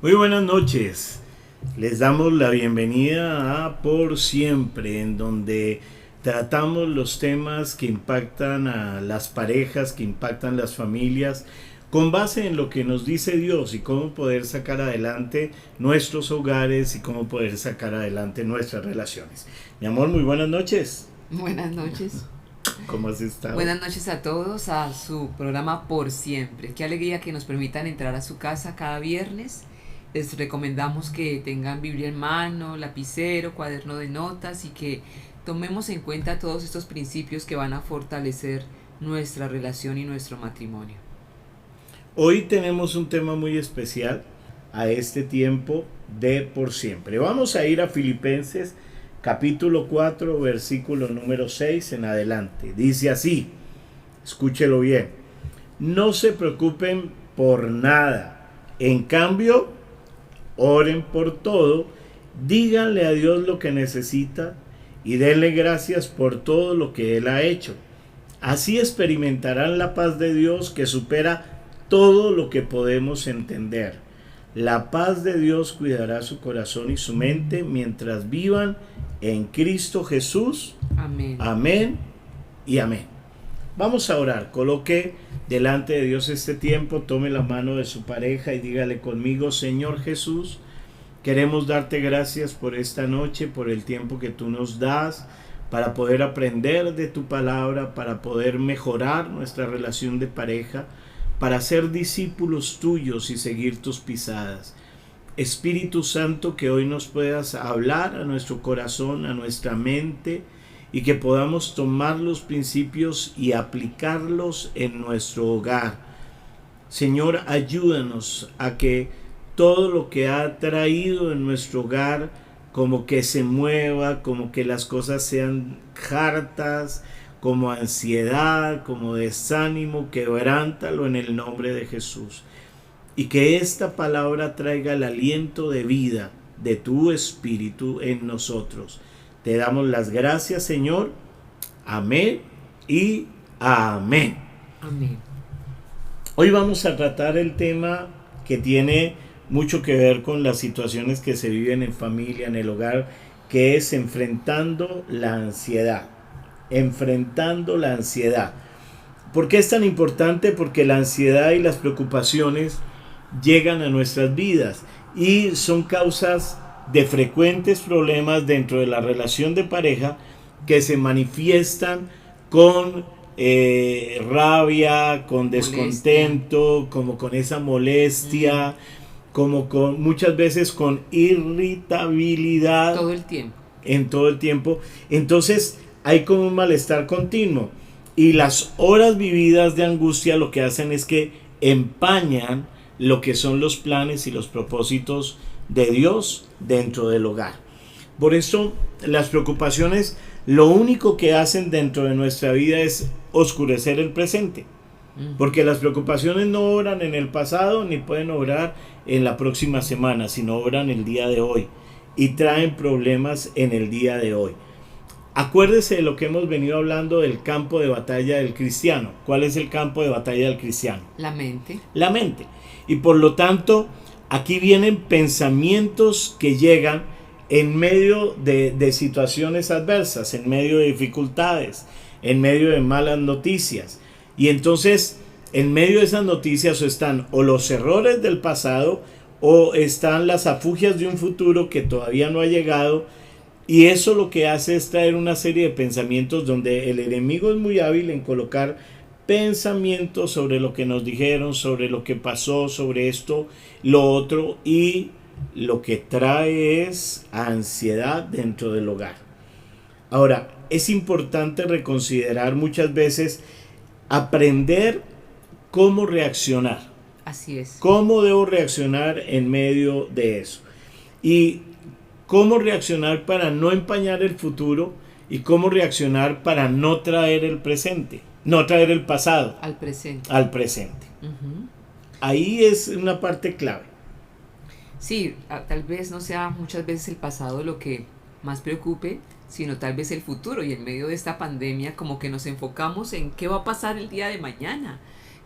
Muy buenas noches. Les damos la bienvenida a Por Siempre, en donde tratamos los temas que impactan a las parejas, que impactan las familias, con base en lo que nos dice Dios y cómo poder sacar adelante nuestros hogares y cómo poder sacar adelante nuestras relaciones. Mi amor, muy buenas noches. Buenas noches. ¿Cómo has estado? Buenas noches a todos a su programa Por Siempre. Qué alegría que nos permitan entrar a su casa cada viernes. Les recomendamos que tengan Biblia en mano, lapicero, cuaderno de notas y que tomemos en cuenta todos estos principios que van a fortalecer nuestra relación y nuestro matrimonio. Hoy tenemos un tema muy especial a este tiempo de Por Siempre. Vamos a ir a Filipenses capítulo 4, versículo número 6 en adelante. Dice así, escúchelo bien: no se preocupen por nada, en cambio, oren por todo, díganle a Dios lo que necesita y denle gracias por todo lo que Él ha hecho. Así experimentarán la paz de Dios que supera todo lo que podemos entender. La paz de Dios cuidará su corazón y su mente mientras vivan en Cristo Jesús. Amén. Amén y amén. Vamos a orar. Coloque delante de Dios este tiempo, tome la mano de su pareja y dígale conmigo: Señor Jesús, queremos darte gracias por esta noche, por el tiempo que tú nos das para poder aprender de tu palabra, para poder mejorar nuestra relación de pareja, para ser discípulos tuyos y seguir tus pisadas. Espíritu Santo, que hoy nos puedas hablar a nuestro corazón, a nuestra mente, y que podamos tomar los principios y aplicarlos en nuestro hogar. Señor, ayúdanos a que todo lo que ha traído en nuestro hogar como que se mueva, como que las cosas sean hartas, como ansiedad, como desánimo, quebrántalo en el nombre de Jesús. Y que esta palabra traiga el aliento de vida de tu Espíritu en nosotros. Te damos las gracias, Señor. Amén y amén. Amén. Hoy vamos a tratar el tema que tiene mucho que ver con las situaciones que se viven en familia, en el hogar, que es enfrentando la ansiedad. Enfrentando la ansiedad. ¿Por qué es tan importante? Porque la ansiedad y las preocupaciones llegan a nuestras vidas y son causas de frecuentes problemas dentro de la relación de pareja que se manifiestan con rabia, con descontento, como con esa molestia, como con muchas veces con irritabilidad. Todo el tiempo. En todo el tiempo. Entonces hay como un malestar continuo. Y las horas vividas de angustia lo que hacen es que empañan lo que son los planes y los propósitos de Dios dentro del hogar. Por eso las preocupaciones lo único que hacen dentro de nuestra vida es oscurecer el presente. Porque las preocupaciones no obran en el pasado ni pueden obrar en la próxima semana, sino obran el día de hoy y traen problemas en el día de hoy. Acuérdese de lo que hemos venido hablando del campo de batalla del cristiano. ¿Cuál es el campo de batalla del cristiano? La mente. La mente. Y por lo tanto, aquí vienen pensamientos que llegan en medio de situaciones adversas, en medio de dificultades, en medio de malas noticias. Y entonces, en medio de esas noticias están o los errores del pasado o están las afugias de un futuro que todavía no ha llegado. Y eso lo que hace es traer una serie de pensamientos donde el enemigo es muy hábil en colocar pensamientos sobre lo que nos dijeron, sobre lo que pasó, sobre esto, lo otro, y lo que trae es ansiedad dentro del hogar. Ahora, es importante reconsiderar muchas veces, aprender cómo reaccionar. Así es. ¿Cómo debo reaccionar en medio de eso? Y cómo reaccionar para no empañar el futuro y cómo reaccionar para no traer el presente, no traer el pasado al presente. Ahí es una parte clave. Sí, tal vez no sea muchas veces el pasado lo que más preocupe, sino tal vez el futuro. Y en medio de esta pandemia como que nos enfocamos en qué va a pasar el día de mañana,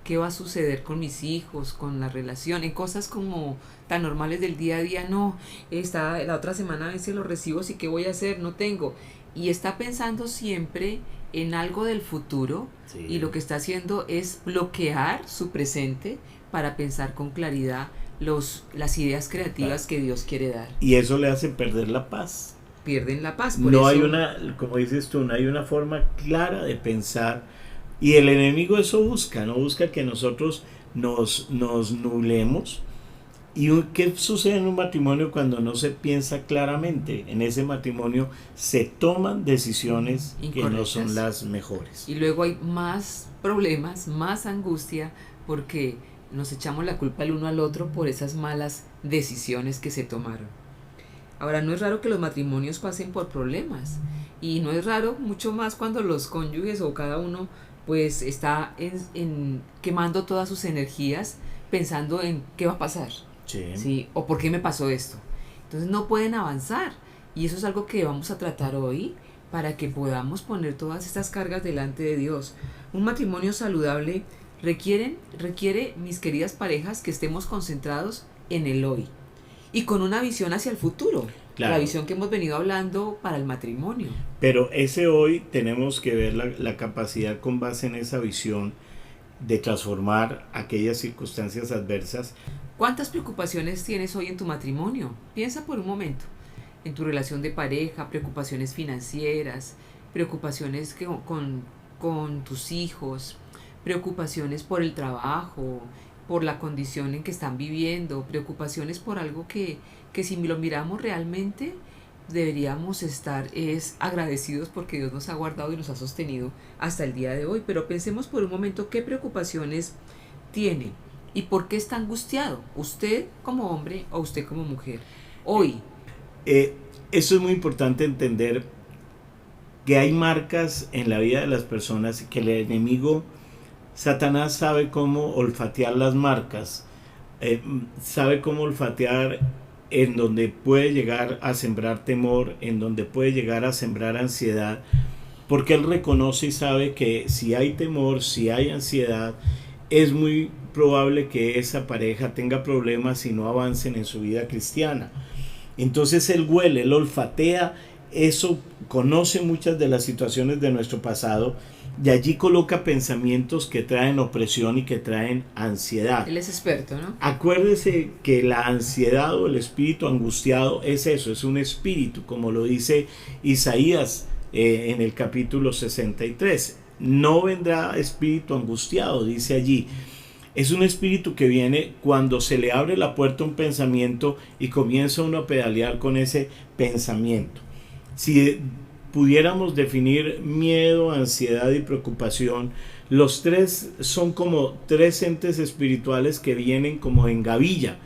¿qué va a suceder con mis hijos, con la relación? En cosas como tan normales del día a día, no, la otra semana vence los recibos y ¿qué voy a hacer? No tengo. Y está pensando siempre en algo del futuro, Sí. y lo que está haciendo es bloquear su presente para pensar con claridad las ideas creativas que Dios quiere dar. Y eso le hace perder la paz. Pierden la paz. Por No eso, hay una, como dices tú, no hay una forma clara de pensar. Y el enemigo eso busca, no busca que nosotros nos nublemos. ¿Y qué sucede en un matrimonio cuando no se piensa claramente? En ese matrimonio se toman decisiones que no son las mejores. Y luego hay más problemas, más angustia, porque nos echamos la culpa el uno al otro por esas malas decisiones que se tomaron. Ahora, no es raro que los matrimonios pasen por problemas, y no es raro, mucho más cuando los cónyuges o cada uno pues está quemando todas sus energías pensando en qué va a pasar. Sí. ¿Sí? O por qué me pasó esto. Entonces no pueden avanzar, y eso es algo que vamos a tratar hoy para que podamos poner todas estas cargas delante de Dios. Un matrimonio saludable requiere, mis queridas parejas, que estemos concentrados en el hoy y con una visión hacia el futuro. Claro. La visión que hemos venido hablando para el matrimonio. Pero ese hoy tenemos que ver la capacidad con base en esa visión de transformar aquellas circunstancias adversas. ¿Cuántas preocupaciones tienes hoy en tu matrimonio? Piensa por un momento en tu relación de pareja, preocupaciones financieras, preocupaciones con tus hijos, preocupaciones por el trabajo, por la condición en que están viviendo, preocupaciones por algo que si lo miramos realmente deberíamos estar agradecidos porque Dios nos ha guardado y nos ha sostenido hasta el día de hoy. Pero pensemos por un momento qué preocupaciones tiene y por qué está angustiado, usted como hombre o usted como mujer, hoy. Eso es muy importante entender, que hay marcas en la vida de las personas, que el enemigo, Satanás, sabe cómo olfatear las marcas, sabe cómo olfatear en donde puede llegar a sembrar temor, en donde puede llegar a sembrar ansiedad, porque él reconoce y sabe que si hay temor, si hay ansiedad, es muy probable que esa pareja tenga problemas y no avancen en su vida cristiana. Entonces él huele, él olfatea eso, conoce muchas de las situaciones de nuestro pasado, y allí coloca pensamientos que traen opresión y que traen ansiedad. Él es experto, ¿no? Acuérdese que la ansiedad o el espíritu angustiado es eso, es un espíritu, como lo dice Isaías en el capítulo 63. No vendrá espíritu angustiado, dice allí. Es un espíritu que viene cuando se le abre la puerta a un pensamiento y comienza uno a pedalear con ese pensamiento. Si pudiéramos definir miedo, ansiedad y preocupación, los tres son como tres entes espirituales que vienen como en gavilla.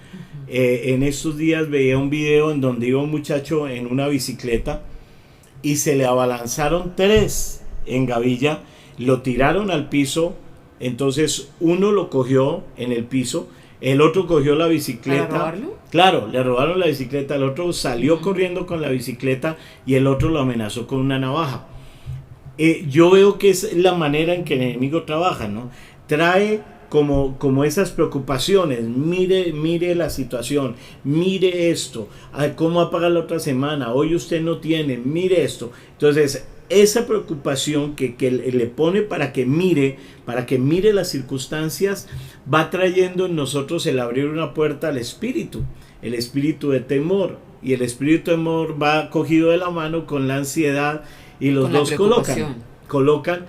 En estos días veía un video en donde iba un muchacho en una bicicleta y se le abalanzaron tres en gavilla, lo tiraron al piso. Entonces uno lo cogió en el piso, el otro cogió la bicicleta. ¿Para robarlo? Claro, le robaron la bicicleta, el otro salió corriendo con la bicicleta y el otro lo amenazó con una navaja. Yo veo que es la manera en que el enemigo trabaja, ¿no? Trae como esas preocupaciones, mire la situación, mire esto, cómo va a pagar la otra semana, hoy usted no tiene, mire esto. Entonces, esa preocupación que le pone para que mire las circunstancias, va trayendo en nosotros el abrir una puerta al espíritu, el espíritu de temor, y el espíritu de temor va cogido de la mano con la ansiedad, y los dos colocan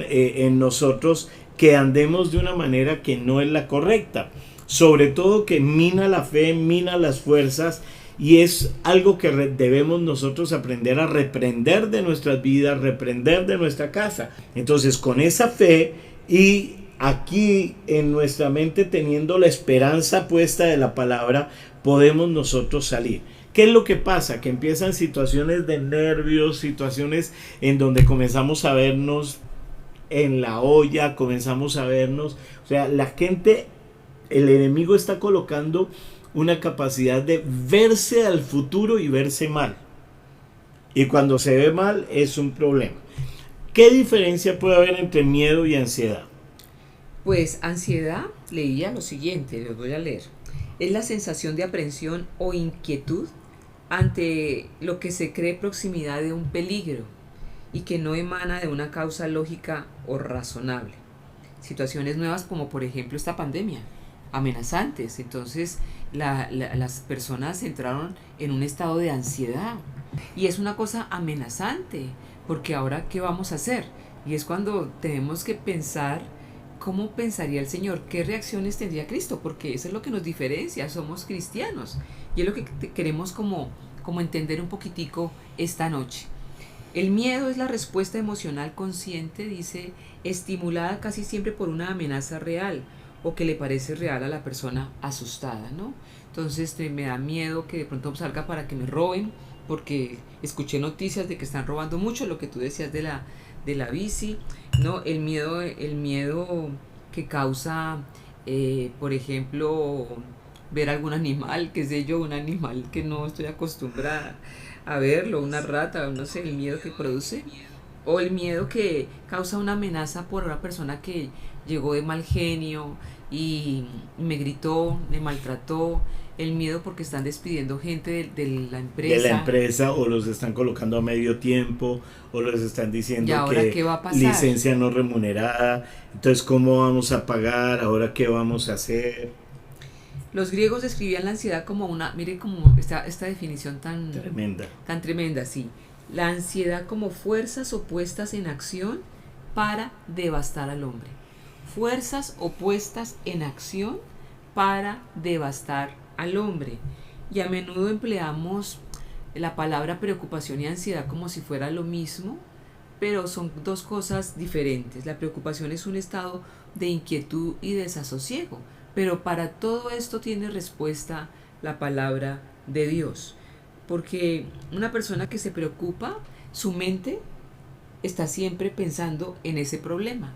en nosotros que andemos de una manera que no es la correcta, sobre todo que mina la fe, mina las fuerzas. Y es algo que debemos nosotros aprender a reprender de nuestras vidas, reprender de nuestra casa. Entonces, con esa fe y aquí en nuestra mente teniendo la esperanza puesta de la palabra, podemos nosotros salir. ¿Qué es lo que pasa? Que empiezan situaciones de nervios, situaciones en donde comenzamos a vernos en la olla, comenzamos a vernos, o sea, la gente, el enemigo está colocando una capacidad de verse al futuro y verse mal. Y cuando se ve mal es un problema. ¿Qué diferencia puede haber entre miedo y ansiedad? Pues ansiedad, leía lo siguiente, los voy a leer. Es la sensación de aprensión o inquietud ante lo que se cree proximidad de un peligro y que no emana de una causa lógica o razonable. Situaciones nuevas como por ejemplo esta pandemia, amenazantes. Entonces las personas entraron en un estado de ansiedad y es una cosa amenazante porque ahora ¿qué vamos a hacer? Y es cuando tenemos que pensar cómo pensaría el Señor, qué reacciones tendría Cristo, porque eso es lo que nos diferencia, somos cristianos y es lo que queremos como entender un poquitico esta noche. El miedo es la respuesta emocional consciente, dice, estimulada casi siempre por una amenaza real o que le parece real a la persona asustada, ¿no? Entonces me da miedo que de pronto salga para que me roben, porque escuché noticias de que están robando mucho, lo que tú decías de la bici, ¿no? El miedo que causa, por ejemplo, ver algún animal, qué sé yo, un animal que no estoy acostumbrada a verlo, una rata, no sé, el miedo que produce, o el miedo que causa una amenaza por una persona que llegó de mal genio y me gritó, me maltrató, el miedo porque están despidiendo gente de la empresa. De la empresa, o los están colocando a medio tiempo, o les están diciendo ¿Y ahora que qué va a pasar? licencia no remunerada, entonces ¿cómo vamos a pagar? ¿Ahora qué vamos a hacer? Los griegos describían la ansiedad como una, mire como esta definición Tremenda. tan tremenda, sí. La ansiedad como fuerzas opuestas en acción para devastar al hombre. Fuerzas opuestas en acción para devastar al hombre. Y a menudo empleamos la palabra preocupación y ansiedad como si fuera lo mismo, pero son dos cosas diferentes. La preocupación es un estado de inquietud y desasosiego, pero para todo esto tiene respuesta la palabra de Dios. Porque una persona que se preocupa, su mente está siempre pensando en ese problema.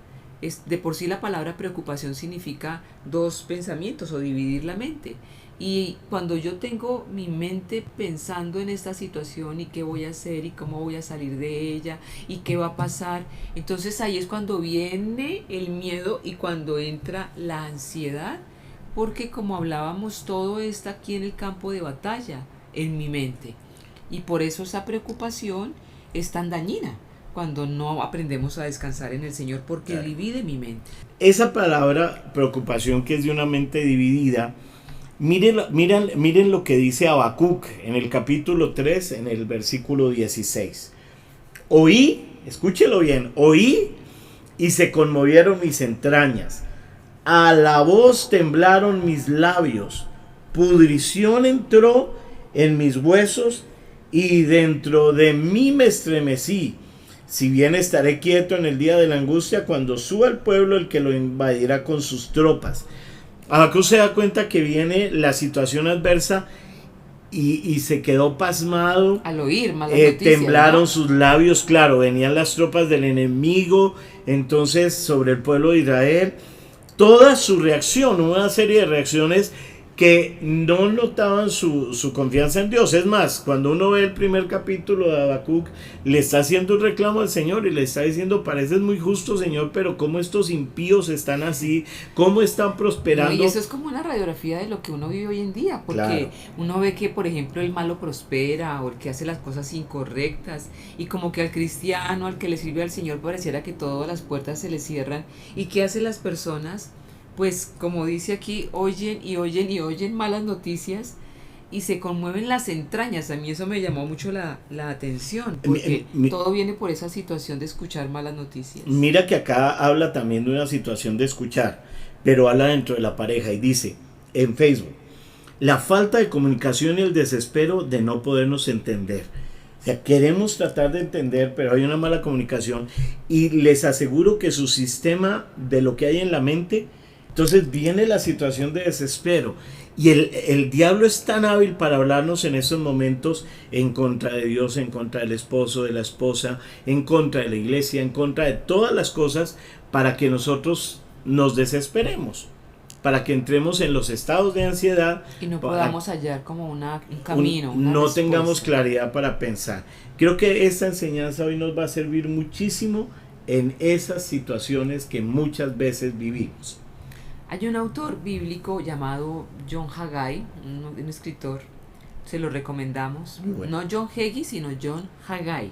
De por sí la palabra preocupación significa dos pensamientos o dividir la mente. Y cuando yo tengo mi mente pensando en esta situación y qué voy a hacer y cómo voy a salir de ella y qué va a pasar, entonces ahí es cuando viene el miedo y cuando entra la ansiedad, porque como hablábamos, todo está aquí en el campo de batalla, en mi mente. Y por eso esa preocupación es tan dañina cuando no aprendemos a descansar en el Señor, porque claro, divide mi mente. Esa palabra preocupación, que es de una mente dividida, miren lo que dice Habacuc en el capítulo 3, en el versículo 16. Oí, escúchelo bien, oí y se conmovieron mis entrañas. A la voz temblaron mis labios. Pudrición entró en mis huesos y dentro de mí me estremecí. Si bien estaré quieto en el día de la angustia, cuando suba el pueblo, el que lo invadirá con sus tropas. Habacuc se da cuenta que viene la situación adversa y se quedó pasmado. Al oír malas noticias, temblaron, ¿no?, sus labios. Claro, venían las tropas del enemigo entonces sobre el pueblo de Israel. Toda su reacción, una serie de reacciones que no notaban su confianza en Dios. Es más, cuando uno ve el primer capítulo de Habacuc, le está haciendo un reclamo al Señor y le está diciendo: pareces muy justo, Señor, pero cómo estos impíos están así, cómo están prosperando. No, y eso es como una radiografía de lo que uno vive hoy en día, porque claro, uno ve que, por ejemplo, el malo prospera o el que hace las cosas incorrectas, y como que al cristiano, al que le sirve al Señor, pareciera que todas las puertas se le cierran. ¿Y qué hacen las personas? Pues como dice aquí, oyen y oyen y oyen malas noticias y se conmueven las entrañas. A mí eso me llamó mucho la atención, porque todo viene por esa situación de escuchar malas noticias. Mira que acá habla también de una situación de escuchar, pero habla dentro de la pareja y dice en Facebook: la falta de comunicación y el desespero de no podernos entender. O sea, queremos tratar de entender, pero hay una mala comunicación, y les aseguro que su sistema de lo que hay en la mente. Entonces viene la situación de desespero y el diablo es tan hábil para hablarnos en esos momentos en contra de Dios, en contra del esposo, de la esposa, en contra de la iglesia, en contra de todas las cosas, para que nosotros nos desesperemos, para que entremos en los estados de ansiedad y no podamos hallar como un camino, una no respuesta. Tengamos claridad para pensar. Creo que esta enseñanza hoy nos va a servir muchísimo en esas situaciones que muchas veces vivimos. Hay un autor bíblico llamado John Haggai, un escritor, se lo recomendamos. Muy bueno. No John Hagee, sino John Haggai.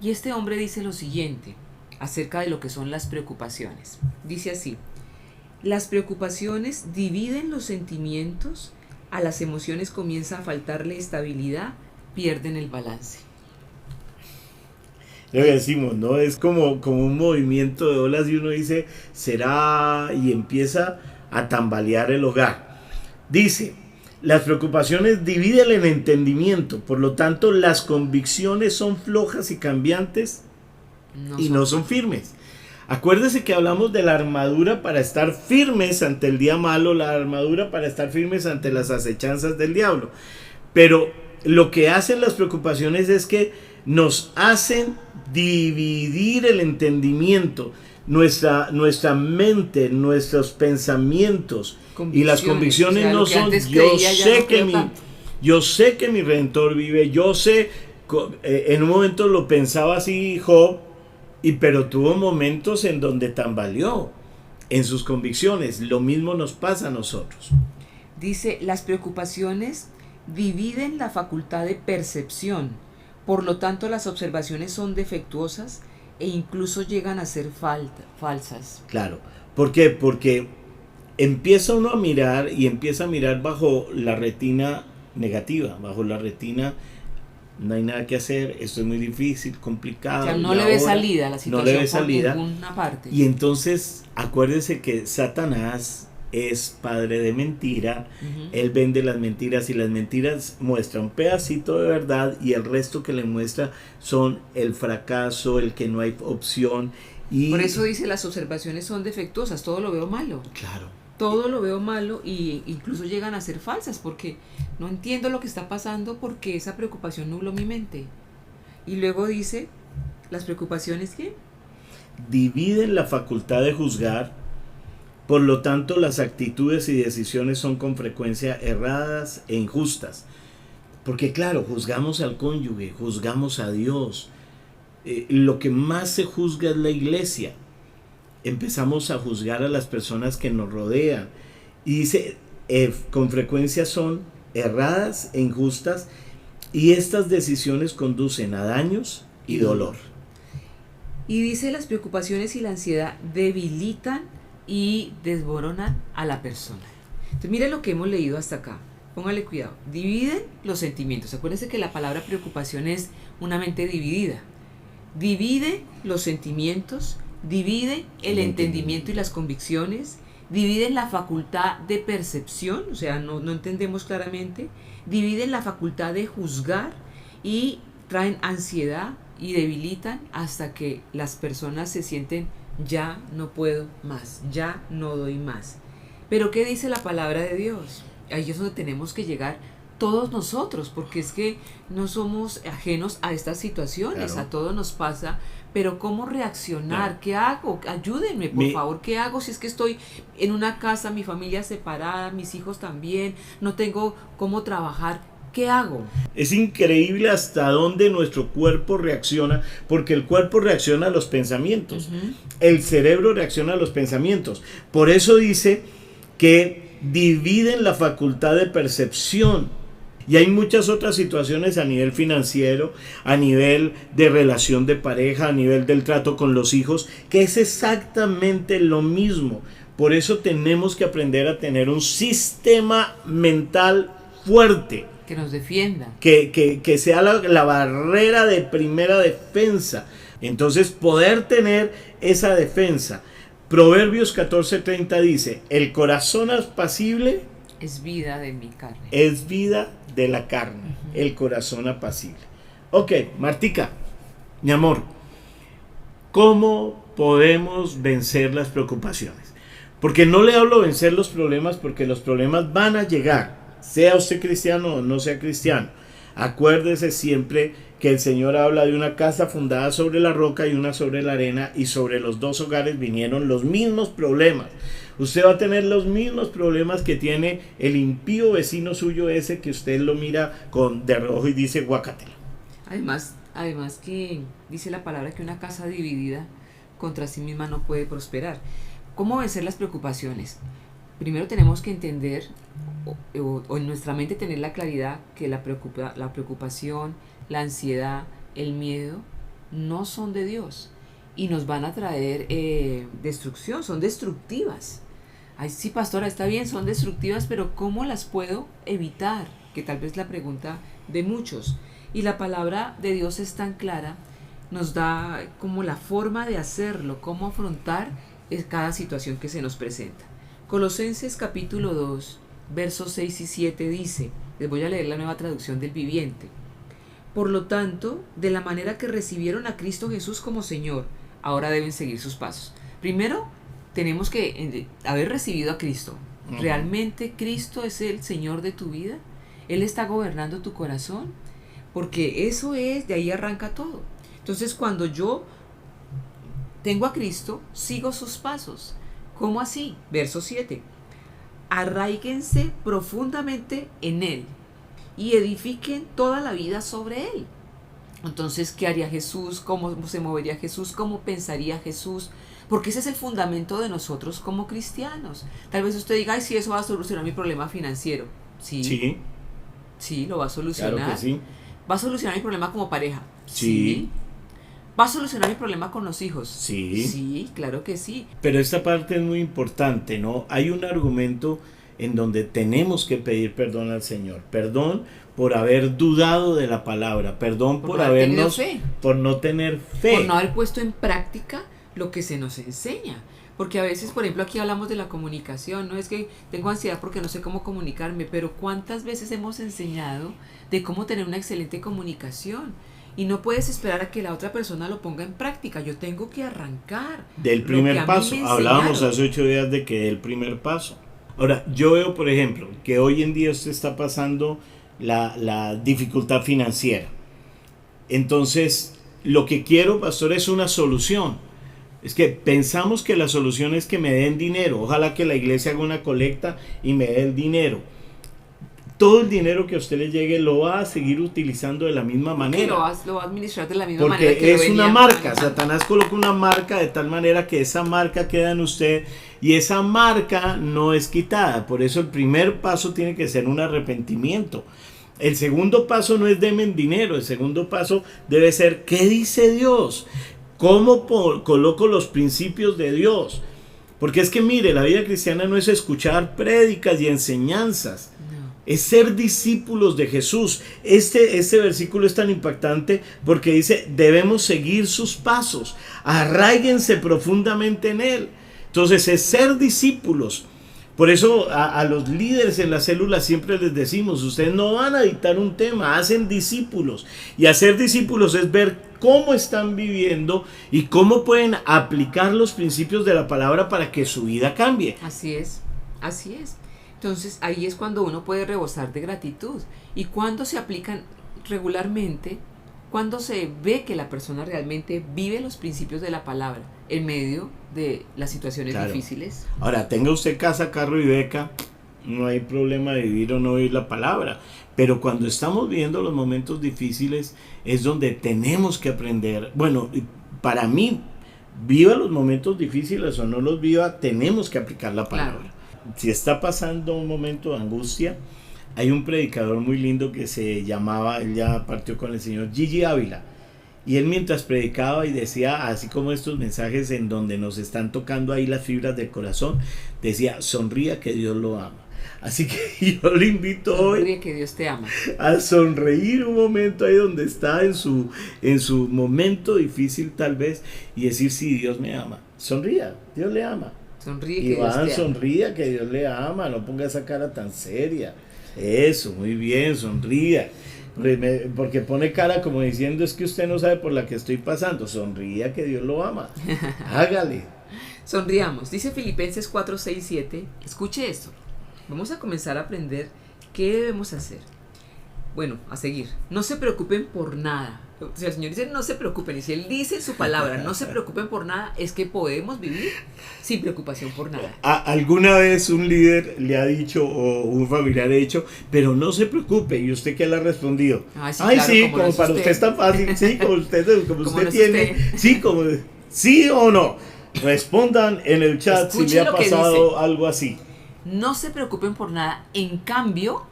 Y este hombre dice lo siguiente acerca de lo que son las preocupaciones. Dice así: las preocupaciones dividen los sentimientos, a las emociones comienza a faltarle estabilidad, pierden el balance. Lo que decimos, ¿no? Es como un movimiento de olas y uno dice, será, y empieza a tambalear el hogar. Dice, las preocupaciones dividen el entendimiento, por lo tanto las convicciones son flojas y cambiantes no son firmes. Acuérdese que hablamos de la armadura para estar firmes ante el día malo, la armadura para estar firmes ante las acechanzas del diablo. Pero lo que hacen las preocupaciones es que nos hacen dividir el entendimiento, nuestra mente, nuestros pensamientos y las convicciones, o sea, no son yo sé que mi Redentor vive, yo sé, en un momento lo pensaba así Job, pero tuvo momentos en donde tambaleó en sus convicciones. Lo mismo nos pasa a nosotros. Dice, las preocupaciones dividen la facultad de percepción, por lo tanto las observaciones son defectuosas e incluso llegan a ser falsas. Claro, ¿por qué? Porque empieza uno a mirar y empieza a mirar bajo la retina negativa, bajo la retina no hay nada que hacer, esto es muy difícil, complicado. O sea, no le ve salida a la situación, no le ve salida, por ninguna parte. Y entonces acuérdese que Satanás es padre de mentira, él vende las mentiras y las mentiras muestran un pedacito de verdad y el resto que le muestra son el fracaso, el que no hay opción. Y por eso dice, las observaciones son defectuosas, todo lo veo malo. Claro. Todo lo veo malo y incluso llegan a ser falsas porque no entiendo lo que está pasando porque esa preocupación nubló mi mente. Y luego dice, las preocupaciones ¿qué? Dividen la facultad de juzgar. Por lo tanto, las actitudes y decisiones son con frecuencia erradas e injustas. Porque claro, juzgamos al cónyuge, juzgamos a Dios. Lo que más se juzga es la iglesia. Empezamos a juzgar a las personas que nos rodean. Y dice, con frecuencia son erradas e injustas. Y estas decisiones conducen a daños y dolor. Y dice, las preocupaciones y la ansiedad debilitan y desboronan a la persona. Entonces mire lo que hemos leído hasta acá, póngale cuidado. Dividen los sentimientos. Acuérdense que la palabra preocupación es una mente dividida. Divide los sentimientos, divide el entendimiento y las convicciones, dividen la facultad de percepción, o sea, no entendemos claramente, dividen la facultad de juzgar y traen ansiedad y debilitan hasta que las personas se sienten ya no puedo más, ya no doy más. Pero ¿qué dice la palabra de Dios? Ahí es donde tenemos que llegar todos nosotros, porque es que no somos ajenos a estas situaciones, claro. A todo nos pasa, pero ¿cómo reaccionar? Claro. ¿Qué hago? Ayúdenme, por favor, ¿qué hago si es que estoy en una casa, mi familia separada, mis hijos también, no tengo cómo trabajar? ¿Qué hago? Es increíble hasta dónde nuestro cuerpo reacciona, porque el cuerpo reacciona a los pensamientos, el cerebro reacciona a los pensamientos. Por eso dice que dividen la facultad de percepción. Y hay muchas otras situaciones a nivel financiero, a nivel de relación de pareja, a nivel del trato con los hijos, que es exactamente lo mismo. Por eso tenemos que aprender a tener un sistema mental fuerte. Que nos defienda. Que sea la barrera de primera defensa. Entonces poder tener esa defensa. Proverbios 14:30 dice, el corazón apacible es vida de mi carne. Es vida de la carne, el corazón apacible. Ok, Martica, mi amor, ¿cómo podemos vencer las preocupaciones? Porque no le hablo vencer los problemas, porque los problemas van a llegar. Sea usted cristiano o no sea cristiano, acuérdese siempre que el Señor habla de una casa fundada sobre la roca y una sobre la arena, y sobre los dos hogares vinieron los mismos problemas. Usted va a tener los mismos problemas que tiene el impío vecino suyo, ese que usted lo mira de reojo y dice guácatela. Además que dice la palabra que una casa dividida contra sí misma no puede prosperar. ¿Cómo vencer las preocupaciones? Primero tenemos que entender o en nuestra mente tener la claridad que la preocupación, la ansiedad, el miedo no son de Dios y nos van a traer destrucción, son destructivas. Ay, sí, pastora, está bien, son destructivas, pero ¿cómo las puedo evitar? Que tal vez es la pregunta de muchos. Y la palabra de Dios es tan clara, nos da como la forma de hacerlo, cómo afrontar cada situación que se nos presenta. Colosenses capítulo 2, versos 6 y 7 dice, les voy a leer la Nueva Traducción del Viviente. Por lo tanto, de la manera que recibieron a Cristo Jesús como Señor, ahora deben seguir sus pasos. Primero, tenemos que haber recibido a Cristo. ¿Realmente Cristo es el Señor de tu vida? ¿Él está gobernando tu corazón? Porque eso es, de ahí arranca todo. Entonces, cuando yo tengo a Cristo, sigo sus pasos. ¿Cómo así? Verso 7. Arraíguense profundamente en Él y edifiquen toda la vida sobre Él. Entonces, ¿qué haría Jesús? ¿Cómo se movería Jesús? ¿Cómo pensaría Jesús? Porque ese es el fundamento de nosotros como cristianos. Tal vez usted diga, ay, sí, eso va a solucionar mi problema financiero. Sí. Sí, lo va a solucionar. Claro que sí. ¿Va a solucionar mi problema como pareja? Sí. ¿Va a solucionar mi problema con los hijos? Sí. Sí, claro que sí. Pero esta parte es muy importante, ¿no? Hay un argumento en donde tenemos que pedir perdón al Señor. Perdón por haber dudado de la palabra. Perdón por no tener fe. Por no haber puesto en práctica lo que se nos enseña. Porque a veces, por ejemplo, aquí hablamos de la comunicación, no es que tengo ansiedad porque no sé cómo comunicarme, pero ¿cuántas veces hemos enseñado de cómo tener una excelente comunicación? Y no puedes esperar a que la otra persona lo ponga en práctica. Yo tengo que arrancar. Del primer paso. Hablábamos hace 8 días de que el primer paso. Ahora, yo veo, por ejemplo, que hoy en día usted está pasando la dificultad financiera. Entonces, lo que quiero, pastor, es una solución. Es que pensamos que la solución es que me den dinero. Ojalá que la iglesia haga una colecta y me dé el dinero. Todo el dinero que a usted le llegue lo va a seguir utilizando de la misma manera. Lo va a administrar de la misma manera. Porque es una marca. Satanás coloca una marca de tal manera que esa marca queda en usted y esa marca no es quitada. Por eso el primer paso tiene que ser un arrepentimiento. El segundo paso no es denme dinero. El segundo paso debe ser ¿qué dice Dios? ¿Cómo coloco los principios de Dios? Porque es que mire, la vida cristiana no es escuchar prédicas y enseñanzas. Es ser discípulos de Jesús. Este versículo es tan impactante porque dice, debemos seguir sus pasos, arraíguense profundamente en Él. Entonces es ser discípulos. Por eso a los líderes en las células siempre les decimos, ustedes no van a dictar un tema, hacen discípulos. Y hacer discípulos es ver cómo están viviendo y cómo pueden aplicar los principios de la palabra para que su vida cambie. Así es, así es. Entonces ahí es cuando uno puede rebosar de gratitud. Y cuando se aplican regularmente, cuando se ve que la persona realmente vive los principios de la palabra en medio de las situaciones difíciles. Ahora, tenga usted casa, carro y beca, no hay problema de vivir o no vivir la palabra. Pero cuando estamos viviendo los momentos difíciles es donde tenemos que aprender. Bueno, para mí, viva los momentos difíciles o no los viva, tenemos que aplicar la palabra. Claro. Si está pasando un momento de angustia, hay un predicador muy lindo que se llamaba, él ya partió con el Señor, Gigi Ávila. Y él mientras predicaba y decía, así como estos mensajes en donde nos están tocando ahí las fibras del corazón, decía, sonría que Dios lo ama. Así que yo le invito hoy que Dios te ama. A sonreír un momento ahí donde está en su momento difícil tal vez y decir, sí, Dios me ama. Sonría, Dios le ama. Sonríe que Iván, Dios te ama. sonría que Dios le ama, no ponga esa cara tan seria. Eso, muy bien, sonría. Porque pone cara como diciendo, es que usted no sabe por la que estoy pasando. Sonría que Dios lo ama. Hágale. Sonriamos. Dice Filipenses 4, 6, 7. Escuche esto. Vamos a comenzar a aprender qué debemos hacer. Bueno, a seguir. No se preocupen por nada. Si el Señor dice no se preocupen, y si Él dice en su palabra no se preocupen por nada, es que podemos vivir sin preocupación por nada. Alguna vez un líder le ha dicho, o un familiar ha dicho, pero no se preocupe, ¿y usted qué le ha respondido? Sí, claro, sí, como para usted es tan fácil, sí, como usted tiene, sí, como ¿Sí o no? Respondan en el chat si Escuche le ha lo que pasado dice. algo así. No se preocupen por nada, en cambio,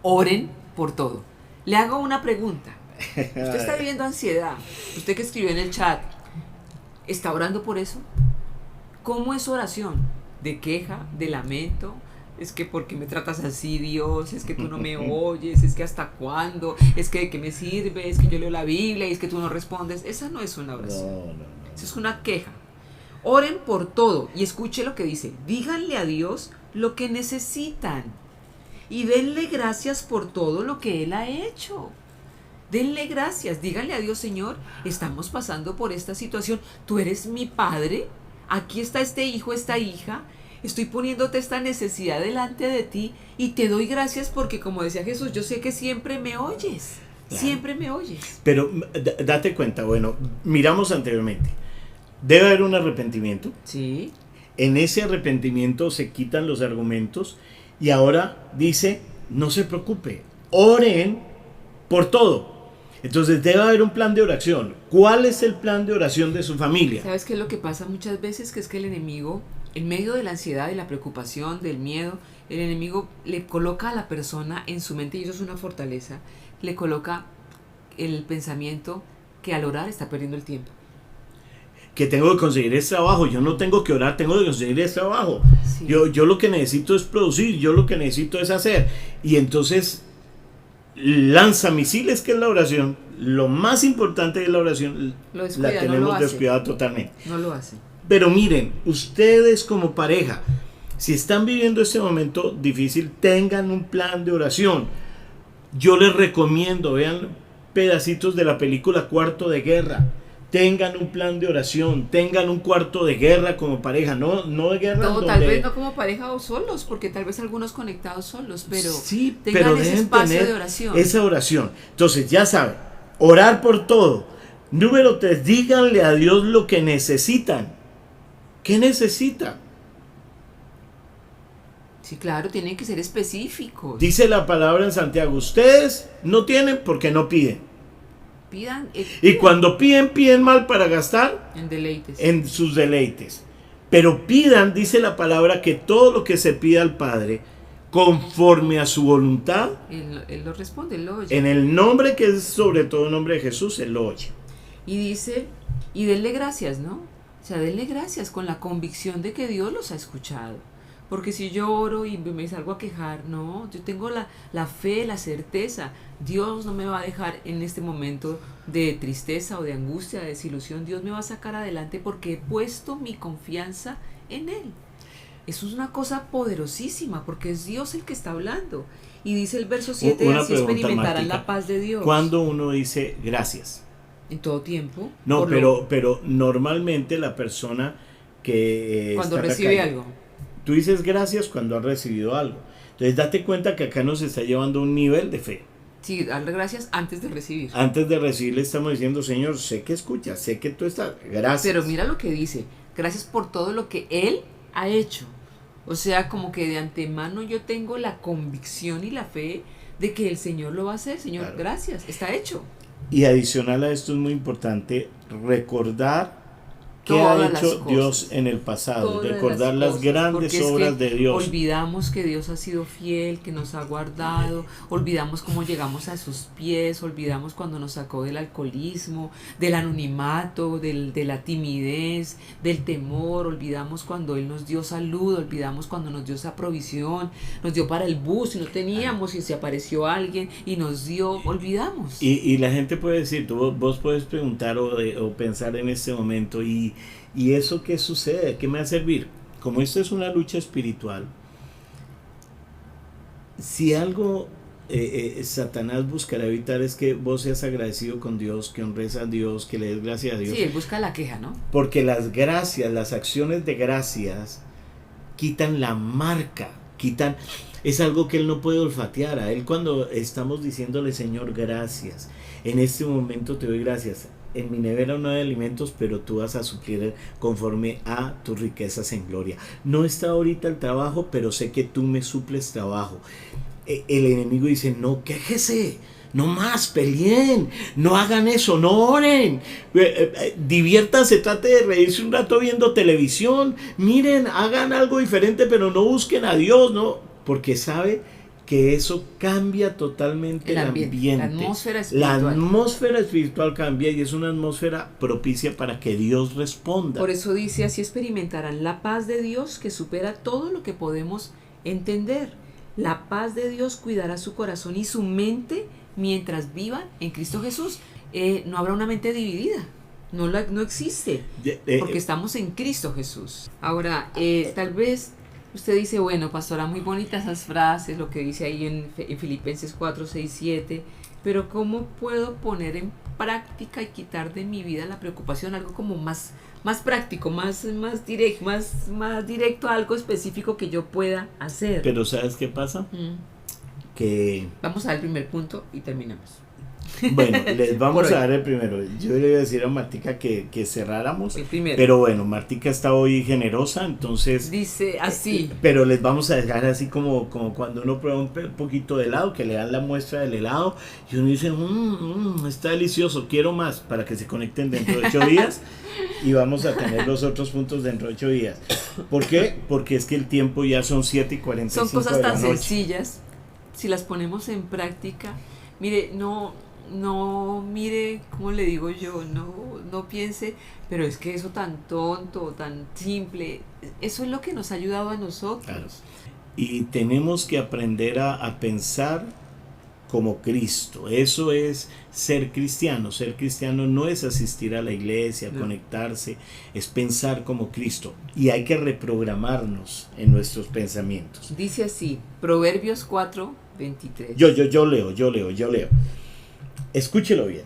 oren por todo. Le hago una pregunta. Usted está viviendo ansiedad. Usted que escribió en el chat, ¿está orando por eso? ¿Cómo es su oración? ¿De queja? ¿De lamento? Es que ¿por qué me tratas así, Dios? Es que tú no me oyes, es que ¿hasta cuándo? Es que ¿de qué me sirve? Es que yo leo la Biblia y es que tú no respondes. Esa no es una oración. No. Esa es una queja. Oren por todo y escuche lo que dice. Díganle a Dios lo que necesitan y denle gracias por todo lo que Él ha hecho. Denle gracias, díganle a Dios, Señor, estamos pasando por esta situación. Tú eres mi Padre, aquí está este hijo, esta hija. Estoy poniéndote esta necesidad delante de ti y te doy gracias porque, como decía Jesús, yo sé que siempre me oyes. Claro. Siempre me oyes. Pero date cuenta, bueno, miramos anteriormente. Debe haber un arrepentimiento. Sí. En ese arrepentimiento se quitan los argumentos y ahora dice, no se preocupe, oren por todo. Entonces debe haber un plan de oración. ¿Cuál es el plan de oración de su familia? ¿Sabes qué es lo que pasa muchas veces? Que es que el enemigo, en medio de la ansiedad, de la preocupación, del miedo, el enemigo le coloca a la persona en su mente, y eso es una fortaleza, le coloca el pensamiento que al orar está perdiendo el tiempo. Que tengo que conseguir ese trabajo, yo no tengo que orar, tengo que conseguir ese trabajo. Sí. Yo lo que necesito es producir, yo lo que necesito es hacer. Y entonces lanza misiles, que es la oración. Lo más importante de la oración Lo descuida, la tenemos no lo hace. descuidada totalmente. No lo hace. Pero miren, ustedes como pareja, si están viviendo este momento difícil, tengan un plan de oración. Yo les recomiendo, vean pedacitos de la película Cuarto de Guerra. Tengan un plan de oración, tengan un cuarto de guerra como pareja, no de guerra. No, donde... tal vez no como pareja o solos, porque tal vez algunos conectados solos, pero sí, tengan pero ese deben espacio tener de oración. esa oración. Entonces, ya saben, orar por todo. Número 3, díganle a Dios lo que necesitan. ¿Qué necesitan? Sí, claro, tienen que ser específicos. Dice la palabra en Santiago, ustedes no tienen porque no piden. Pidan Y cuando piden mal para gastar en deleites. en sus deleites. Pero pidan, dice la palabra, que todo lo que se pida al Padre, conforme a su voluntad, Él lo responde, él lo oye. en el nombre que es sobre todo el nombre de Jesús, Él lo oye. Y dice, y denle gracias, ¿no? O sea, denle gracias con la convicción de que Dios los ha escuchado. Porque si yo oro y me salgo a quejar, no, yo tengo la fe, la certeza. Dios no me va a dejar en este momento de tristeza o de angustia, de desilusión. Dios me va a sacar adelante porque he puesto mi confianza en Él. Eso es una cosa poderosísima porque es Dios el que está hablando. Y dice el verso 7, Una así pregunta, experimentarán Martica. la paz de Dios. Cuando uno dice gracias. En todo tiempo. No, pero normalmente la persona que cuando está recibe acá, algo. tú dices gracias cuando has recibido algo. Entonces date cuenta que acá nos está llevando a un nivel de fe. Sí, darle gracias antes de recibir. Antes de recibir le estamos diciendo, Señor, sé que escuchas, sé que tú estás, gracias. Pero mira lo que dice, gracias por todo lo que Él ha hecho. O sea, como que de antemano yo tengo la convicción y la fe de que el Señor lo va a hacer. Señor, Claro. gracias, está hecho. Y adicional a esto es muy importante recordar qué Todas ha las hecho cosas. Dios en el pasado, Todas recordar las cosas, grandes porque es obras que de Dios. olvidamos que Dios ha sido fiel, que nos ha guardado, olvidamos cómo llegamos a sus pies, olvidamos cuando nos sacó del alcoholismo, del anonimato, de la timidez, del temor, olvidamos cuando Él nos dio salud, olvidamos cuando nos dio esa provisión, nos dio para el bus y no teníamos y se apareció alguien y nos dio, olvidamos. Y la gente puede decir, vos puedes preguntar o pensar en este momento, ¿y eso qué sucede? ¿Qué me va a servir? Como esto es una lucha espiritual, si algo Satanás buscará evitar es que vos seas agradecido con Dios, que honres a Dios, que le des gracias a Dios. Sí, Él busca la queja, ¿no? Porque las gracias, las acciones de gracias quitan la marca, es algo que Él no puede olfatear. A Él cuando estamos diciéndole, Señor, gracias, en este momento te doy gracias. En mi nevera no hay alimentos, pero tú vas a suplir conforme a tus riquezas en gloria. No está ahorita el trabajo, pero sé que tú me suples trabajo. El enemigo dice, no, quéjese, no más, peleen, no hagan eso, no oren, diviértanse, trate de reírse un rato viendo televisión, miren, hagan algo diferente, pero no busquen a Dios, ¿no? Porque sabe que eso cambia totalmente el ambiente. La atmósfera espiritual. La atmósfera espiritual cambia y es una atmósfera propicia para que Dios responda. Por eso dice, así experimentarán la paz de Dios que supera todo lo que podemos entender. La paz de Dios cuidará su corazón y su mente mientras vivan en Cristo Jesús. No habrá una mente dividida. No existe. Porque estamos en Cristo Jesús. Ahora, tal vez usted dice, bueno, pastora, muy bonitas esas frases, lo que dice ahí en Filipenses 4, 6, 7, pero ¿cómo puedo poner en práctica y quitar de mi vida la preocupación? Algo como más práctico, más directo, algo específico que yo pueda hacer. Pero ¿sabes qué pasa? Que... Vamos al primer punto y terminamos. Bueno, les vamos a dar el primero. Yo le iba a decir a Martica que cerráramos, el primero. Pero bueno, Martica está hoy generosa, entonces dice así. Pero les vamos a dejar así como cuando uno prueba un poquito de helado, que le dan la muestra del helado y uno dice, está delicioso, quiero más, para que se conecten dentro de 8 días y vamos a tener los otros puntos dentro de 8 días. ¿Por qué? Porque es que el tiempo ya son 7:45 Son cosas de la tan noche. sencillas, si las ponemos en práctica. Mire, no mire, ¿cómo le digo yo? No piense, pero es que eso tan tonto, tan simple, eso es lo que nos ha ayudado a nosotros. Claro. Y tenemos que aprender a pensar como Cristo. Eso es ser cristiano. Ser cristiano no es asistir a la iglesia, conectarse, es pensar como Cristo. Y hay que reprogramarnos en nuestros pensamientos. Dice así, Proverbios 4, 23. Yo leo. Escúchelo bien.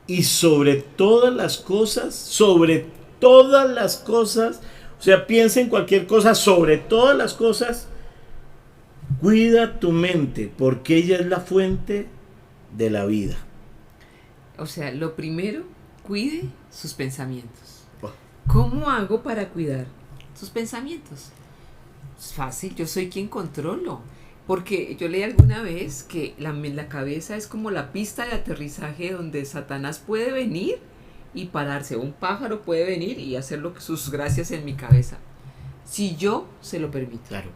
Y sobre todas las cosas, o sea, piensa en cualquier cosa, sobre todas las cosas, cuida tu mente, porque ella es la fuente de la vida. O sea, lo primero, cuide sus pensamientos. ¿Cómo hago para cuidar sus pensamientos? Es fácil, yo soy quien controlo. Porque yo leí alguna vez que la cabeza es como la pista de aterrizaje donde Satanás puede venir y pararse. Un pájaro puede venir y hacer sus gracias en mi cabeza. Si yo se lo permito. Claro.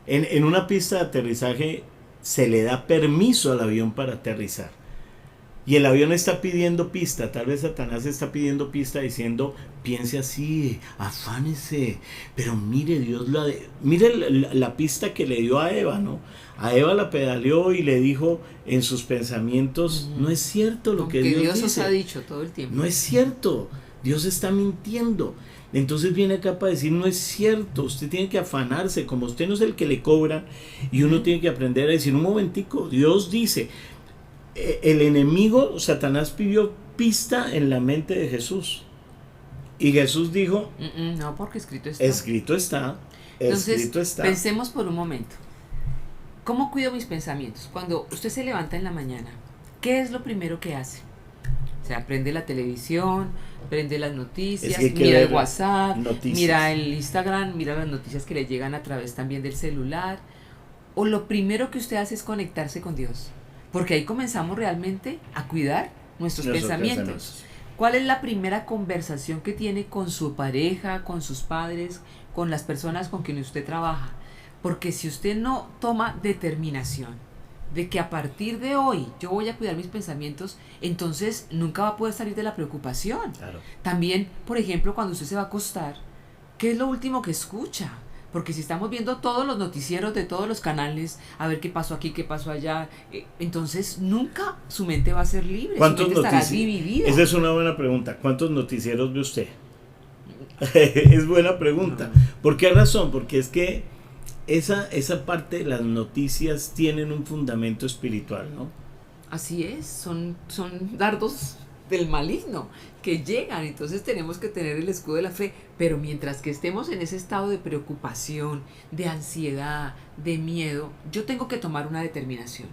En una pista de aterrizaje se le da permiso al avión para aterrizar. Y el avión está pidiendo pista. Tal vez Satanás está pidiendo pista diciendo, piense así, afánese. Pero mire, mire la pista que le dio a Eva, ¿no? A Eva la pedaleó y le dijo en sus pensamientos, no es cierto lo que Dios dice. Dios os ha dicho todo el tiempo. No es cierto, Dios está mintiendo. Entonces viene acá para decir, no es cierto, usted tiene que afanarse, como usted no es el que le cobra, y uno tiene que aprender a decir, un momentico, Dios dice, el enemigo, Satanás pidió pista en la mente de Jesús. Y Jesús dijo, no, porque escrito está. Entonces, pensemos por un momento. ¿Cómo cuido mis pensamientos? Cuando usted se levanta en la mañana, ¿qué es lo primero que hace? O sea, prende la televisión, prende las noticias, mira el WhatsApp, mira el Instagram, mira las noticias que le llegan a través también del celular. O lo primero que usted hace es conectarse con Dios. Porque ahí comenzamos realmente a cuidar nuestros pensamientos. ¿Cuál es la primera conversación que tiene con su pareja, con sus padres, con las personas con quienes usted trabaja? Porque si usted no toma determinación de que a partir de hoy yo voy a cuidar mis pensamientos, entonces nunca va a poder salir de la preocupación. Claro. También, por ejemplo, cuando usted se va a acostar, ¿qué es lo último que escucha? Porque si estamos viendo todos los noticieros de todos los canales, a ver qué pasó aquí, qué pasó allá, entonces nunca su mente va a ser libre, su mente estará dividida. Esa es una buena pregunta. ¿Cuántos noticieros ve usted? Es buena pregunta. No. ¿Por qué razón? Porque es que esa parte de las noticias tienen un fundamento espiritual, ¿no? Así es, son dardos del maligno que llegan, entonces tenemos que tener el escudo de la fe, pero mientras que estemos en ese estado de preocupación, de ansiedad, de miedo, yo tengo que tomar una determinación,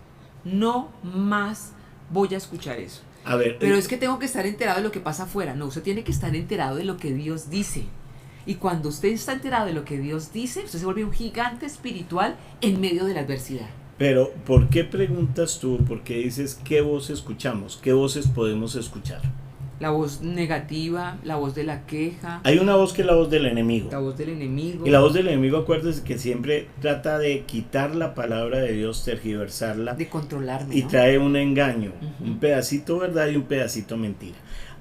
no más voy a escuchar eso. A ver, pero es que tengo que estar enterado de lo que pasa afuera, no, usted tiene que estar enterado de lo que Dios dice, y cuando usted está enterado de lo que Dios dice, usted se vuelve un gigante espiritual en medio de la adversidad. Pero, ¿por qué preguntas tú? ¿Por qué dices qué voz escuchamos? ¿Qué voces podemos escuchar? La voz negativa, la voz de la queja, Hay una voz que es la voz del enemigo. la voz del enemigo. Y la voz del enemigo, acuérdese que siempre trata de quitar la palabra de Dios, tergiversarla, de controlarme, y ¿no? trae un engaño, Ujú. un pedacito verdad y un pedacito mentira.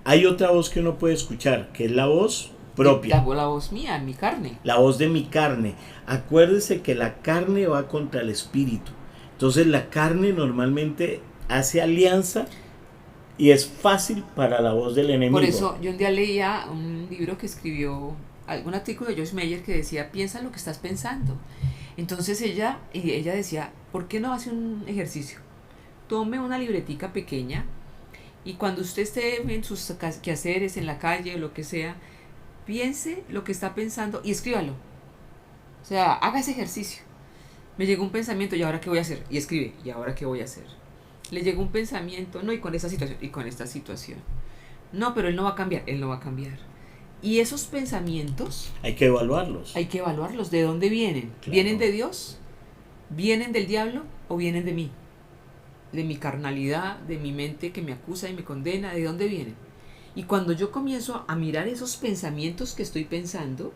Hay otra voz que uno puede escuchar, que es la voz propia, La voz mía, mi carne. la voz de mi carne. Acuérdese que la carne va contra el espíritu. Entonces la carne normalmente hace alianza y es fácil para la voz del enemigo. Por eso yo un día leía un libro que escribió, algún artículo de Joyce Meyer que decía, piensa lo que estás pensando. Entonces ella decía, ¿por qué no hace un ejercicio? Tome una libretica pequeña y cuando usted esté en sus quehaceres, en la calle o lo que sea, piense lo que está pensando y escríbalo. O sea, haga ese ejercicio. Me llegó un pensamiento, ¿y ahora qué voy a hacer? Y escribe, ¿y ahora qué voy a hacer? Le llegó un pensamiento, no, y con esta situación, y con esta situación. No, pero él no va a cambiar, él no va a cambiar. Y esos pensamientos Hay que evaluarlos. hay que evaluarlos. ¿De dónde vienen? Claro. ¿Vienen de Dios? ¿Vienen del diablo? ¿O vienen de mí? De mi carnalidad, de mi mente que me acusa y me condena. ¿De dónde vienen? Y cuando yo comienzo a mirar esos pensamientos que estoy pensando,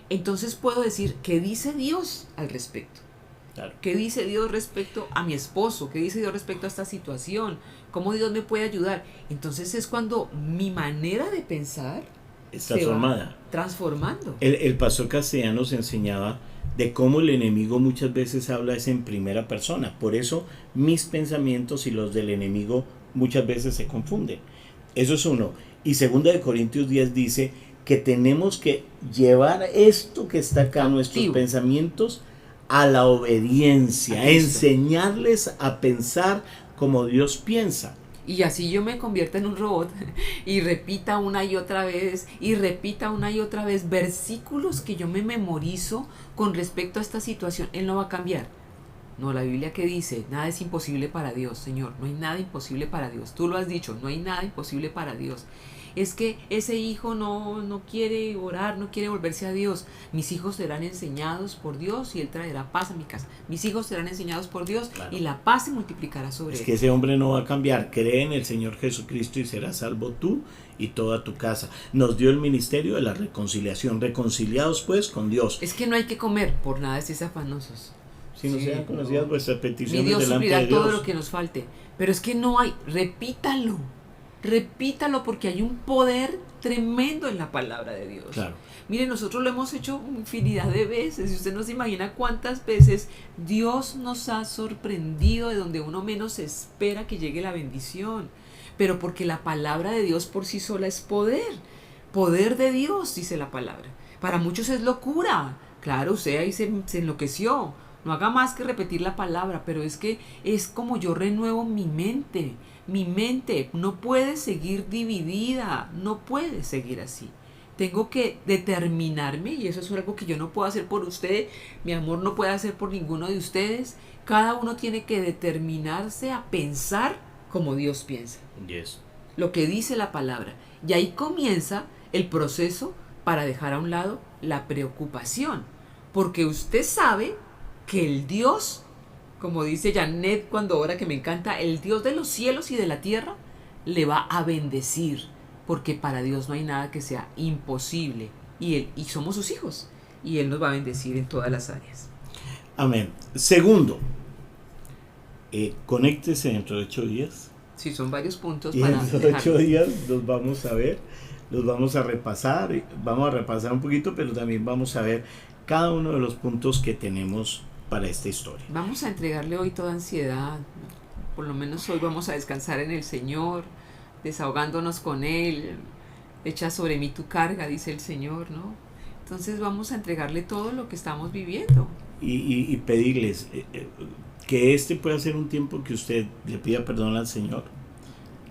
entonces puedo decir, ¿qué dice Dios al respecto? Claro. ¿Qué dice Dios respecto a mi esposo? ¿Qué dice Dios respecto a esta situación? ¿Cómo Dios me puede ayudar? Entonces es cuando mi manera de pensar Está se va formada. transformando. El pastor Castellanos enseñaba de cómo el enemigo muchas veces habla es en primera persona. Por eso mis pensamientos y los del enemigo muchas veces se confunden. Eso es uno. Y 2 Corintios 10 dice que tenemos que llevar esto que está acá, nuestros pensamientos, a la obediencia, a enseñarles a pensar como Dios piensa. Y así yo me convierta en un robot y repita una y otra vez versículos que yo me memorizo con respecto a esta situación. Él no va a cambiar. No, la Biblia que dice, nada es imposible para Dios, Señor, no hay nada imposible para Dios. Tú lo has dicho, no hay nada imposible para Dios. Es que ese hijo no quiere orar, no quiere volverse a Dios. Mis hijos serán enseñados por Dios y Él traerá paz a mi casa. Mis hijos serán enseñados por Dios, claro, y la paz se multiplicará sobre él. Es que ese hombre no va a cambiar. Cree en el Señor Jesucristo y serás salvo tú y toda tu casa. Nos dio el ministerio de la reconciliación. Reconciliados pues con Dios. Es que no hay que comer, por nada estéis afanosos. Si no sean conocidas vuestras peticiones mi Dios delante suplirá de Dios. todo lo que nos falte. Pero es que no hay, repítalo porque hay un poder tremendo en la palabra de Dios. Claro. Mire, nosotros lo hemos hecho infinidad de veces y usted no se imagina cuántas veces Dios nos ha sorprendido de donde uno menos espera que llegue la bendición. Pero porque la palabra de Dios por sí sola es poder de Dios, dice la palabra. Para muchos es locura. Claro, usted ahí se enloqueció. No haga más que repetir la palabra, pero es que es como yo renuevo mi mente. Mi mente no puede seguir dividida, no puede seguir así. Tengo que determinarme, y eso es algo que yo no puedo hacer por usted, mi amor no puede hacer por ninguno de ustedes. Cada uno tiene que determinarse a pensar como Dios piensa. Yes. Lo que dice la palabra. Y ahí comienza el proceso para dejar a un lado la preocupación. Porque usted sabe que el Dios, como dice Janet cuando ora, que me encanta, el Dios de los cielos y de la tierra le va a bendecir, porque para Dios no hay nada que sea imposible, y somos sus hijos, y Él nos va a bendecir en todas las áreas. Amén. Segundo, conéctese dentro de 8 días. Sí, son varios puntos y para dentro de 8 días los vamos a ver, los vamos a repasar un poquito, pero también vamos a ver cada uno de los puntos que tenemos para esta historia. Vamos a entregarle hoy toda ansiedad, por lo menos hoy vamos a descansar en el Señor, desahogándonos con Él. Echa sobre mí tu carga, dice el Señor, ¿no? Entonces vamos a entregarle todo lo que estamos viviendo. Y pedirles que este pueda ser un tiempo que usted le pida perdón al Señor.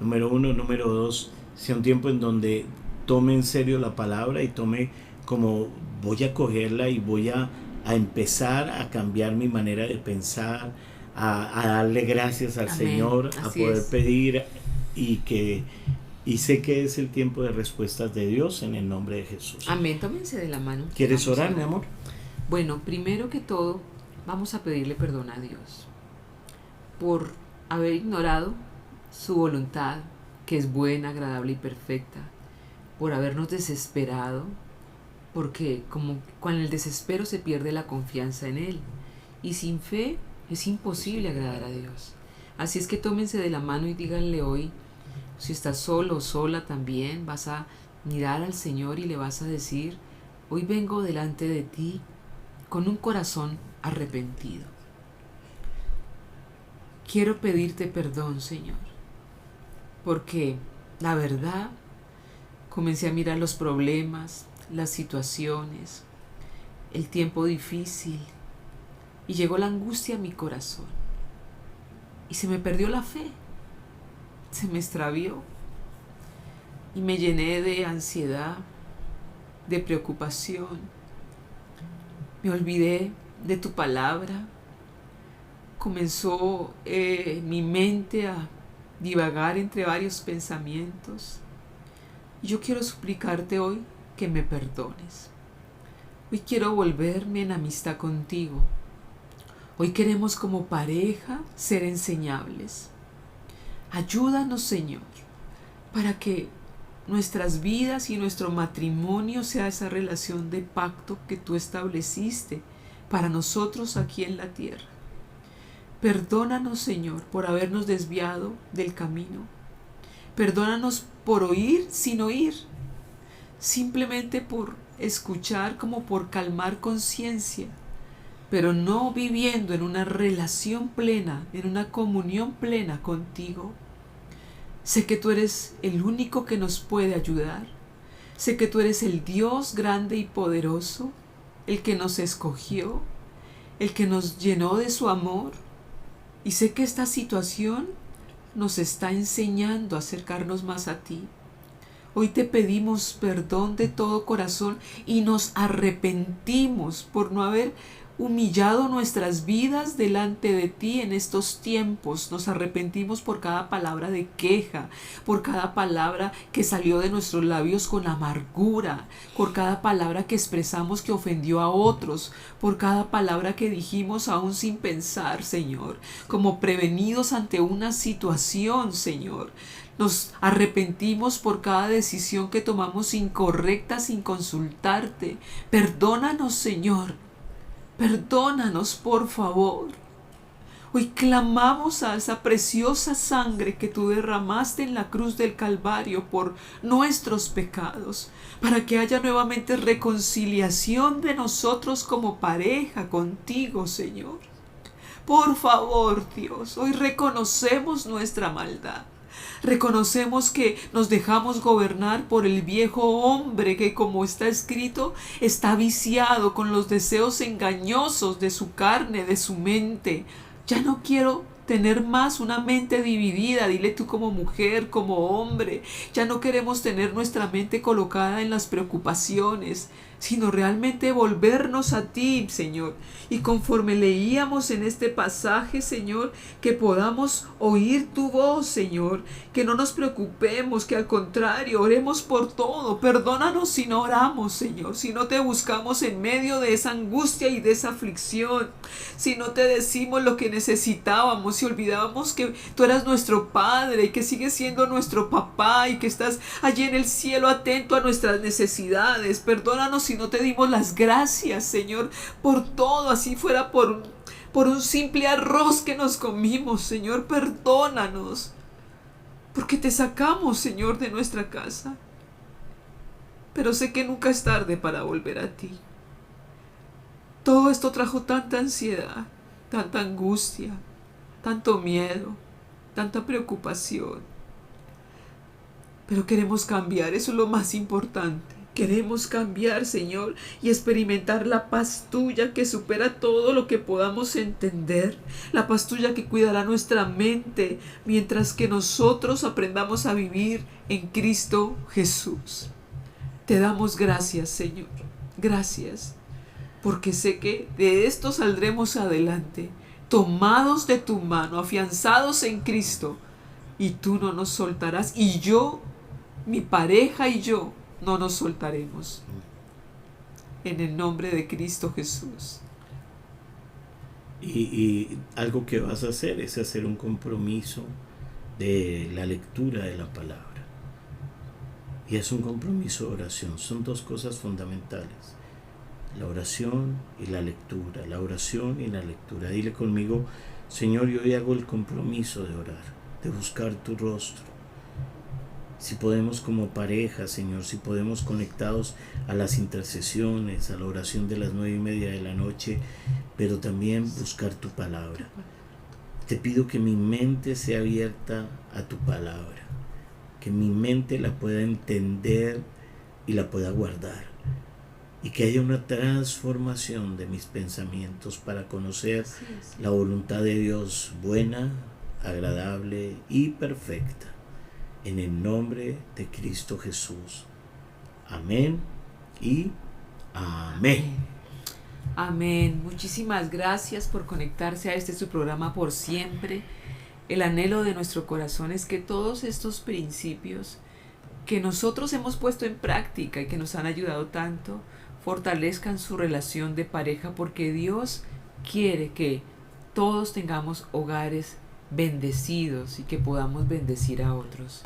Número 1, número 2, sea un tiempo en donde tome en serio la palabra y tome como voy a cogerla y voy a empezar a cambiar mi manera de pensar, a darle gracias al Amén. Señor, Así a poder es. pedir y sé que es el tiempo de respuestas de Dios en el nombre de Jesús. Amén, tómense de la mano. ¿Quieres orar, mi amor? Bueno, primero que todo, vamos a pedirle perdón a Dios. por haber ignorado su voluntad, que es buena, agradable y perfecta, por habernos desesperado, porque como con el desespero se pierde la confianza en Él, y sin fe es imposible agradar a Dios. Así es que tómense de la mano y díganle hoy, si estás solo o sola también, vas a mirar al Señor y le vas a decir, hoy vengo delante de ti con un corazón arrepentido. Quiero pedirte perdón, Señor, porque la verdad comencé a mirar los problemas, las situaciones, el tiempo difícil, y llegó la angustia a mi corazón. Y se me perdió la fe, se me extravió, y me llené de ansiedad, de preocupación. Me olvidé de tu palabra. Comenzó mi mente a divagar entre varios pensamientos. Y yo quiero suplicarte hoy que me perdones. Hoy quiero volverme en amistad contigo. Hoy queremos como pareja ser enseñables. Ayúdanos, Señor, para que nuestras vidas y nuestro matrimonio sea esa relación de pacto que tú estableciste para nosotros aquí en la tierra. Perdónanos, Señor, por habernos desviado del camino. Perdónanos por oír sin oír, simplemente por escuchar como por calmar conciencia, pero no viviendo en una relación plena, en una comunión plena contigo. Sé que tú eres el único que nos puede ayudar. Sé que tú eres el Dios grande y poderoso, el que nos escogió, el que nos llenó de su amor. Y sé que esta situación nos está enseñando a acercarnos más a ti. Hoy te pedimos perdón de todo corazón y nos arrepentimos por no haber humillado nuestras vidas delante de ti en estos tiempos. Nos arrepentimos por cada palabra de queja, por cada palabra que salió de nuestros labios con amargura, por cada palabra que expresamos que ofendió a otros, por cada palabra que dijimos aún sin pensar, Señor, como prevenidos ante una situación, Señor. Nos arrepentimos por cada decisión que tomamos incorrecta sin consultarte. Perdónanos, Señor. Perdónanos, por favor. Hoy clamamos a esa preciosa sangre que tú derramaste en la cruz del Calvario por nuestros pecados, para que haya nuevamente reconciliación de nosotros como pareja contigo, Señor. Por favor, Dios, hoy reconocemos nuestra maldad. Reconocemos que nos dejamos gobernar por el viejo hombre que, como está escrito, está viciado con los deseos engañosos de su carne, de su mente. Ya no quiero tener más una mente dividida, dile tú como mujer, como hombre. Ya no queremos tener nuestra mente colocada en las preocupaciones, sino realmente volvernos a ti, Señor. Y conforme leíamos en este pasaje, Señor, que podamos oír tu voz, Señor, que no nos preocupemos, que al contrario, oremos por todo. Perdónanos si no oramos, Señor, si no te buscamos en medio de esa angustia y de esa aflicción, si no te decimos lo que necesitábamos, si olvidábamos que tú eras nuestro Padre y que sigues siendo nuestro papá y que estás allí en el cielo atento a nuestras necesidades. Perdónanos si no te dimos las gracias, Señor, por todo, así fuera por un simple arroz que nos comimos, Señor. Perdónanos, porque te sacamos, Señor, de nuestra casa. Pero sé que nunca es tarde para volver a ti. Todo esto trajo tanta ansiedad, tanta angustia, tanto miedo, tanta preocupación. Pero queremos cambiar, eso es lo más importante. Queremos cambiar, Señor, y experimentar la paz tuya que supera todo lo que podamos entender. La paz tuya que cuidará nuestra mente mientras que nosotros aprendamos a vivir en Cristo Jesús. Te damos gracias, Señor. Gracias, porque sé que de esto saldremos adelante, tomados de tu mano, afianzados en Cristo, y tú no nos soltarás, y yo, mi pareja y yo, no nos soltaremos. En el nombre de Cristo Jesús. Y algo que vas a hacer es hacer un compromiso de la lectura de la palabra. Y es un compromiso de oración. Son dos cosas fundamentales: la oración y la lectura. La oración y la lectura. Dile conmigo: Señor, yo hoy hago el compromiso de orar, de buscar tu rostro. Si podemos como pareja, Señor, si podemos conectados a las intercesiones, a la oración de las 9:30 de la noche, pero también buscar tu palabra. Te pido que mi mente sea abierta a tu palabra, que mi mente la pueda entender y la pueda guardar, y que haya una transformación de mis pensamientos para conocer la voluntad de Dios buena, agradable y perfecta. En el nombre de Cristo Jesús. Amén y amén. Amén. Muchísimas gracias por conectarse a su programa Por Siempre. El anhelo de nuestro corazón es que todos estos principios que nosotros hemos puesto en práctica y que nos han ayudado tanto, fortalezcan su relación de pareja, porque Dios quiere que todos tengamos hogares bendecidos y que podamos bendecir a otros.